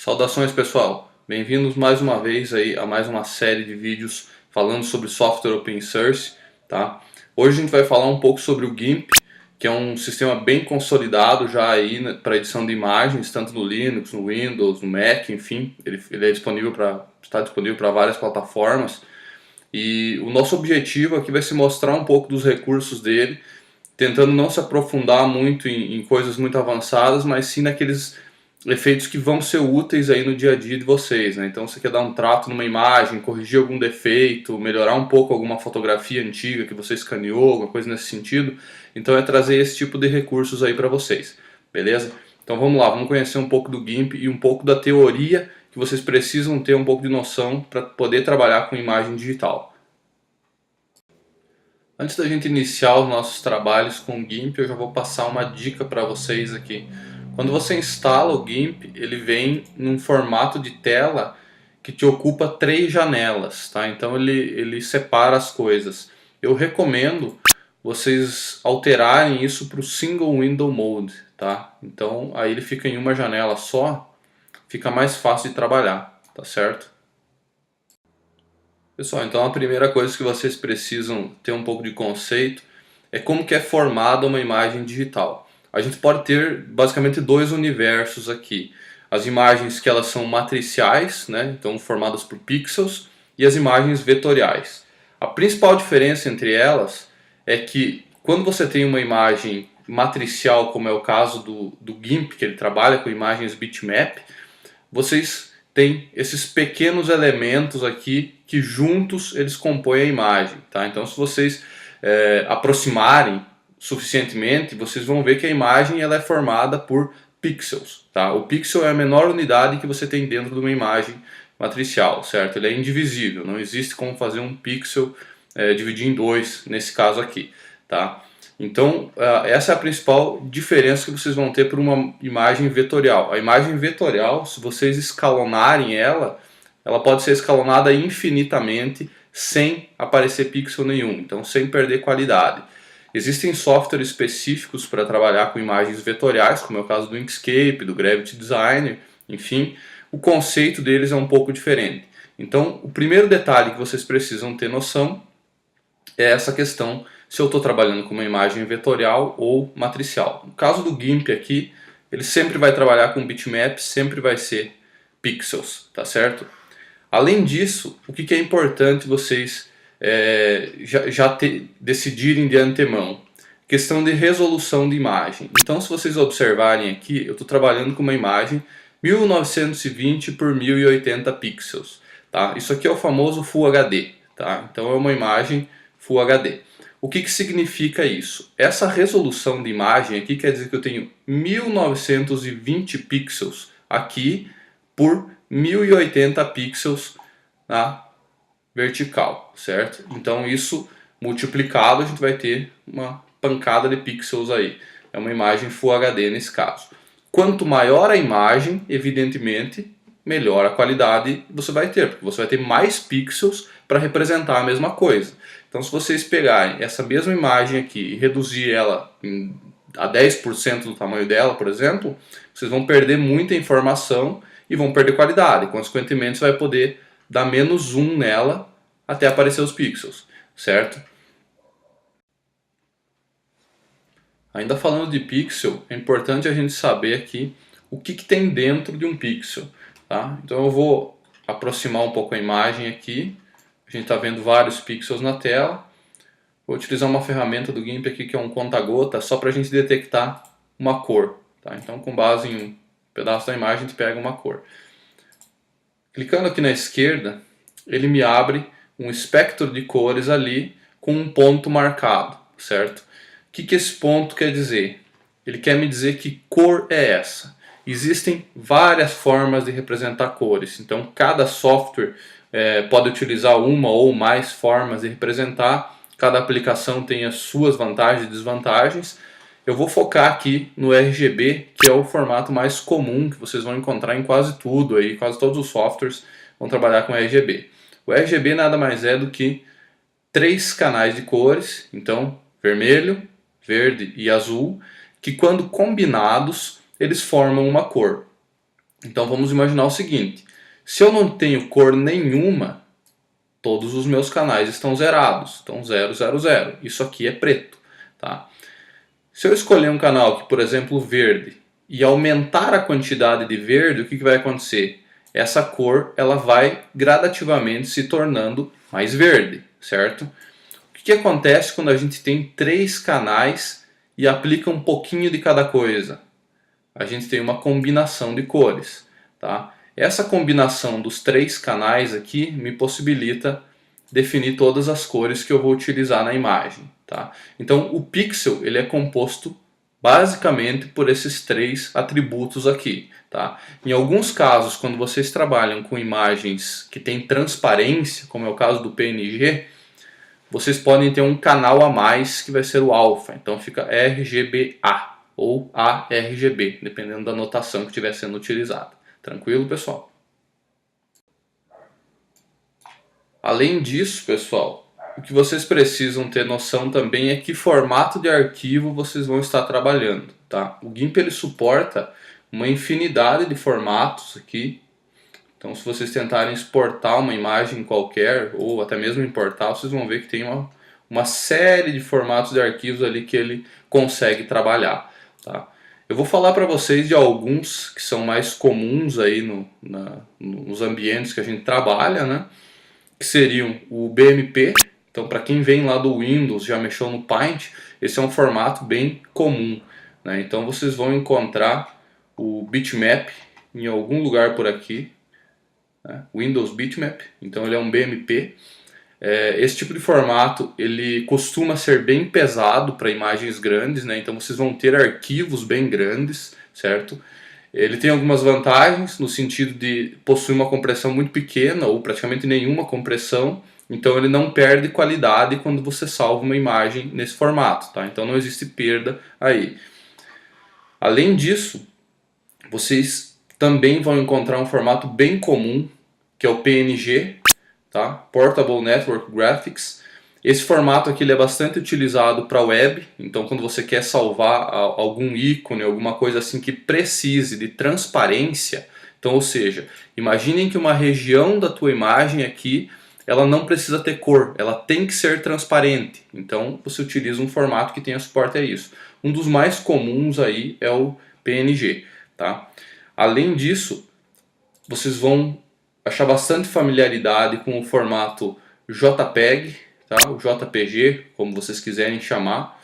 Saudações, pessoal, bem-vindos mais uma vez aí a mais uma série de vídeos falando sobre software open source, tá? Hoje a gente vai falar um pouco sobre o GIMP, que é um sistema bem consolidado já aí para edição de imagens, tanto no Linux, no Windows, no Mac, enfim, ele é está disponível para várias plataformas. E o nosso objetivo aqui vai ser mostrar um pouco dos recursos dele, tentando não se aprofundar muito em coisas muito avançadas, mas sim naqueles efeitos que vão ser úteis aí no dia a dia de vocês, né? Então, você quer dar um trato numa imagem, corrigir algum defeito, melhorar um pouco alguma fotografia antiga que você escaneou, alguma coisa nesse sentido, então é trazer esse tipo de recursos aí para vocês, beleza? Então vamos lá, vamos conhecer um pouco do GIMP e um pouco da teoria que vocês precisam ter um pouco de noção para poder trabalhar com imagem digital. Antes da gente iniciar os nossos trabalhos com o GIMP, eu já vou passar uma dica para vocês aqui. Quando você instala o GIMP, ele vem num formato de tela que te ocupa 3 janelas, tá? Então ele separa as coisas. Eu recomendo vocês alterarem isso para o Single Window Mode, tá? Então aí ele fica em uma janela só, fica mais fácil de trabalhar, tá certo? Pessoal, então a primeira coisa que vocês precisam ter um pouco de conceito é como que é formada uma imagem digital. A gente pode ter basicamente dois universos aqui. As imagens que elas são matriciais, né, então formadas por pixels, e as imagens vetoriais. A principal diferença entre elas é que quando você tem uma imagem matricial, como é o caso do GIMP, que ele trabalha com imagens bitmap, vocês têm esses pequenos elementos aqui que juntos eles compõem a imagem, tá? Então, se vocês aproximarem suficientemente, vocês vão ver que a imagem ela é formada por pixels, tá? O pixel é a menor unidade que você tem dentro de uma imagem matricial, certo? Ele é indivisível, não existe como fazer um pixel dividir em dois nesse caso aqui, tá? Então, essa é a principal diferença que vocês vão ter por uma imagem vetorial. A imagem vetorial, se vocês escalonarem ela, ela pode ser escalonada infinitamente sem aparecer pixel nenhum, então sem perder qualidade. Existem softwares específicos para trabalhar com imagens vetoriais, como é o caso do Inkscape, do Gravity Designer, enfim, o conceito deles é um pouco diferente. Então, o primeiro detalhe que vocês precisam ter noção é essa questão se eu estou trabalhando com uma imagem vetorial ou matricial. No caso do GIMP aqui, ele sempre vai trabalhar com bitmap, sempre vai ser pixels, tá certo? Além disso, o que é importante vocês decidirem de antemão? Questão de resolução de imagem. Então, se vocês observarem aqui, eu estou trabalhando com uma imagem 1920 por 1080 pixels. Tá? Isso aqui é o famoso Full HD. Tá? Então, é uma imagem Full HD. O que significa isso? Essa resolução de imagem aqui quer dizer que eu tenho 1920 pixels aqui por 1080 pixels na vertical, certo? Então isso multiplicado a gente vai ter uma pancada de pixels aí. É uma imagem Full HD nesse caso. Quanto maior a imagem, evidentemente, melhor a qualidade você vai ter, porque você vai ter mais pixels para representar a mesma coisa. Então, se vocês pegarem essa mesma imagem aqui e reduzir ela a 10% do tamanho dela, por exemplo, vocês vão perder muita informação e vão perder qualidade. Consequentemente, você vai poder dar menos zoom nela até aparecer os pixels, certo? Ainda falando de pixel, é importante a gente saber aqui o que tem dentro de um pixel. Tá? Então eu vou aproximar um pouco a imagem aqui. A gente está vendo vários pixels na tela. Vou utilizar uma ferramenta do GIMP aqui que é um conta-gota, só para a gente detectar uma cor. Tá? Então, com base em um pedaço da imagem, a gente pega uma cor. Clicando aqui na esquerda, ele me abre um espectro de cores ali com um ponto marcado, certo? O que esse ponto quer dizer? Ele quer me dizer que cor é essa. Existem várias formas de representar cores, então cada software pode utilizar uma ou mais formas de representar, cada aplicação tem as suas vantagens e desvantagens. Eu vou focar aqui no RGB, que é o formato mais comum que vocês vão encontrar em quase tudo, aí, quase todos os softwares vão trabalhar com RGB. O RGB nada mais é do que 3 canais de cores, então vermelho, verde e azul, que quando combinados eles formam uma cor. Então vamos imaginar o seguinte: se eu não tenho cor nenhuma, todos os meus canais estão zerados, então 0, 0, 0. Isso aqui é preto, tá? Se eu escolher um canal que, por exemplo, verde, e aumentar a quantidade de verde, o que vai acontecer? Essa cor ela vai gradativamente se tornando mais verde, certo? O que acontece quando a gente tem 3 canais e aplica um pouquinho de cada coisa? A gente tem uma combinação de cores, tá? Essa combinação dos 3 canais aqui me possibilita definir todas as cores que eu vou utilizar na imagem, tá? Então o pixel ele é composto basicamente por esses 3 atributos aqui, tá? Em alguns casos, quando vocês trabalham com imagens que têm transparência, como é o caso do PNG, vocês podem ter um canal a mais que vai ser o alfa, então fica RGBA ou ARGB, dependendo da notação que estiver sendo utilizada. Tranquilo, pessoal? Além disso, pessoal, o que vocês precisam ter noção também é que formato de arquivo vocês vão estar trabalhando, tá? O GIMP ele suporta uma infinidade de formatos aqui. Então, se vocês tentarem exportar uma imagem qualquer, ou até mesmo importar, vocês vão ver que tem uma série de formatos de arquivos ali que ele consegue trabalhar, tá? Eu vou falar para vocês de alguns que são mais comuns aí nos ambientes que a gente trabalha, né? Que seriam o BMP. Então, para quem vem lá do Windows, já mexeu no Paint, esse é um formato bem comum, né? Então, vocês vão encontrar o bitmap em algum lugar por aqui, né? Windows Bitmap, então ele é um BMP. Esse tipo de formato ele costuma ser bem pesado para imagens grandes, né? Então vocês vão ter arquivos bem grandes, certo? Ele tem algumas vantagens no sentido de possuir uma compressão muito pequena ou praticamente nenhuma compressão, então ele não perde qualidade quando você salva uma imagem nesse formato, tá? Então não existe perda aí. Além disso, vocês também vão encontrar um formato bem comum, que é o PNG, tá? Portable Network Graphics. Esse formato aqui ele é bastante utilizado para web, então quando você quer salvar algum ícone, alguma coisa assim que precise de transparência, então, ou seja, imaginem que uma região da tua imagem aqui, ela não precisa ter cor, ela tem que ser transparente, então você utiliza um formato que tenha suporte a isso. Um dos mais comuns aí é o PNG, tá? Além disso, vocês vão achar bastante familiaridade com o formato JPEG, tá? O JPG, como vocês quiserem chamar.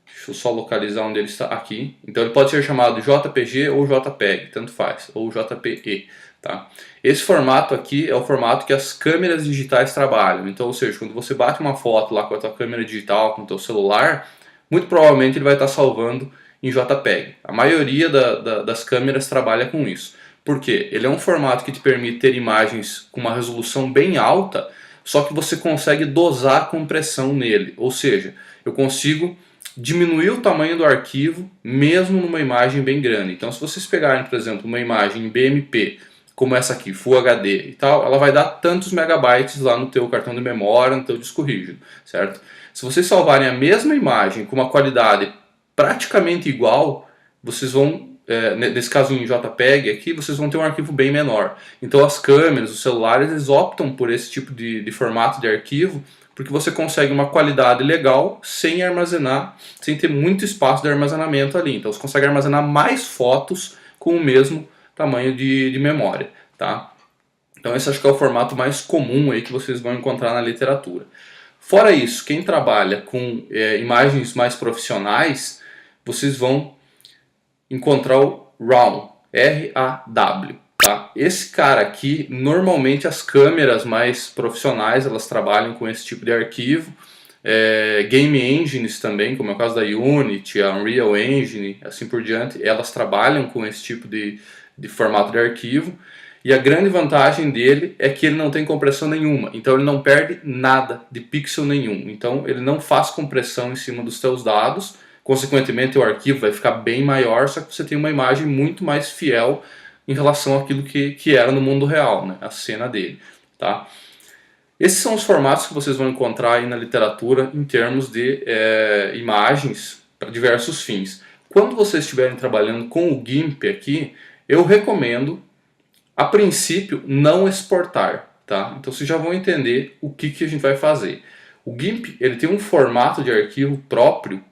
Deixa eu só localizar onde ele está aqui. Então ele pode ser chamado JPG ou JPEG, tanto faz, ou JPE, tá? Esse formato aqui é o formato que as câmeras digitais trabalham. Então, ou seja, quando você bate uma foto lá com a tua câmera digital, com o teu celular, muito provavelmente ele vai estar salvando em JPEG. A maioria das câmeras trabalha com isso. Por quê? Ele é um formato que te permite ter imagens com uma resolução bem alta, só que você consegue dosar a compressão nele. Ou seja, eu consigo diminuir o tamanho do arquivo mesmo numa imagem bem grande. Então, se vocês pegarem, por exemplo, uma imagem em BMP, como essa aqui, Full HD e tal, ela vai dar tantos megabytes lá no teu cartão de memória, no teu disco rígido, certo? Se vocês salvarem a mesma imagem com uma qualidade praticamente igual, vocês vão, nesse caso em JPEG aqui, vocês vão ter um arquivo bem menor. Então as câmeras, os celulares, eles optam por esse tipo de formato de arquivo, porque você consegue uma qualidade legal sem armazenar, sem ter muito espaço de armazenamento ali. Então você consegue armazenar mais fotos com o mesmo tamanho de memória, tá? Então esse acho que é o formato mais comum aí que vocês vão encontrar na literatura. Fora isso, quem trabalha com imagens mais profissionais, vocês vão encontrar o RAW, R-A-W, tá? Esse cara aqui, normalmente as câmeras mais profissionais, elas trabalham com esse tipo de arquivo. Game engines também, como é o caso da Unity, a Unreal Engine, assim por diante, elas trabalham com esse tipo de formato de arquivo. E a grande vantagem dele é que ele não tem compressão nenhuma, então ele não perde nada de pixel nenhum. Então ele não faz compressão em cima dos teus dados, consequentemente o arquivo vai ficar bem maior, só que você tem uma imagem muito mais fiel em relação àquilo que era no mundo real, né? A cena dele, tá? Esses são os formatos que vocês vão encontrar aí na literatura em termos de imagens para diversos fins. Quando vocês estiverem trabalhando com o GIMP aqui, eu recomendo A princípio, não exportar, tá? Então vocês já vão entender o que a gente vai fazer. O GIMP ele tem um formato de arquivo próprio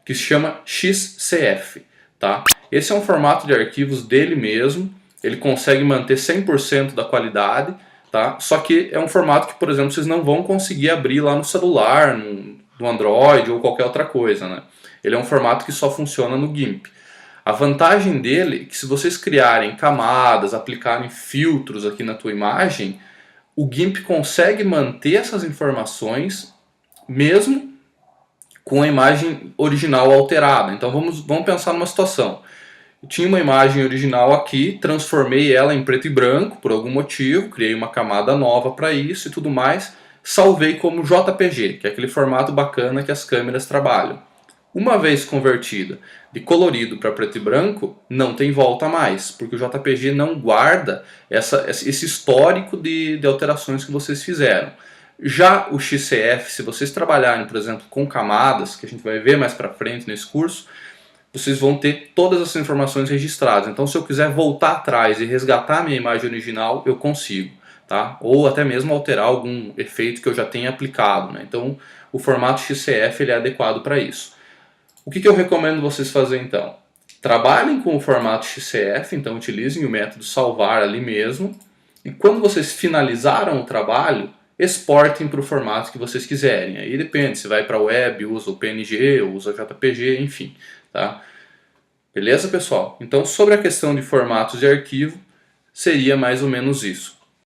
que se chama XCF, tá? Esse é um formato de arquivos dele mesmo, ele consegue manter 100% da qualidade, tá? Só que é um formato que, por exemplo, vocês não vão conseguir abrir lá no celular, no Android ou qualquer outra coisa, né? Ele é um formato que só funciona no GIMP. A vantagem dele é que se vocês criarem camadas, aplicarem filtros aqui na tua imagem, o GIMP consegue manter essas informações mesmo com a imagem original alterada. Então vamos pensar numa situação. Eu tinha uma imagem original aqui, transformei ela em preto e branco por algum motivo, criei uma camada nova para isso e tudo mais, salvei como JPG, que é aquele formato bacana que as câmeras trabalham. Uma vez convertida de colorido para preto e branco, não tem volta mais, porque o JPG não guarda esse histórico de alterações que vocês fizeram. Já o XCF, se vocês trabalharem, por exemplo, com camadas, que a gente vai ver mais para frente nesse curso, vocês vão ter todas essas informações registradas. Então, se eu quiser voltar atrás e resgatar a minha imagem original, eu consigo, tá? Ou até mesmo alterar algum efeito que eu já tenha aplicado, né? Então, o formato XCF ele é adequado para isso. O que eu recomendo vocês fazerem então? Trabalhem com o formato XCF, então utilizem o método salvar ali mesmo. E quando vocês finalizaram o trabalho, exportem para o formato que vocês quiserem. Aí depende, se vai para web, usa o PNG, usa o JPG, enfim. Tá? Beleza, pessoal? Então, sobre a questão de formatos de arquivo, seria mais ou menos isso.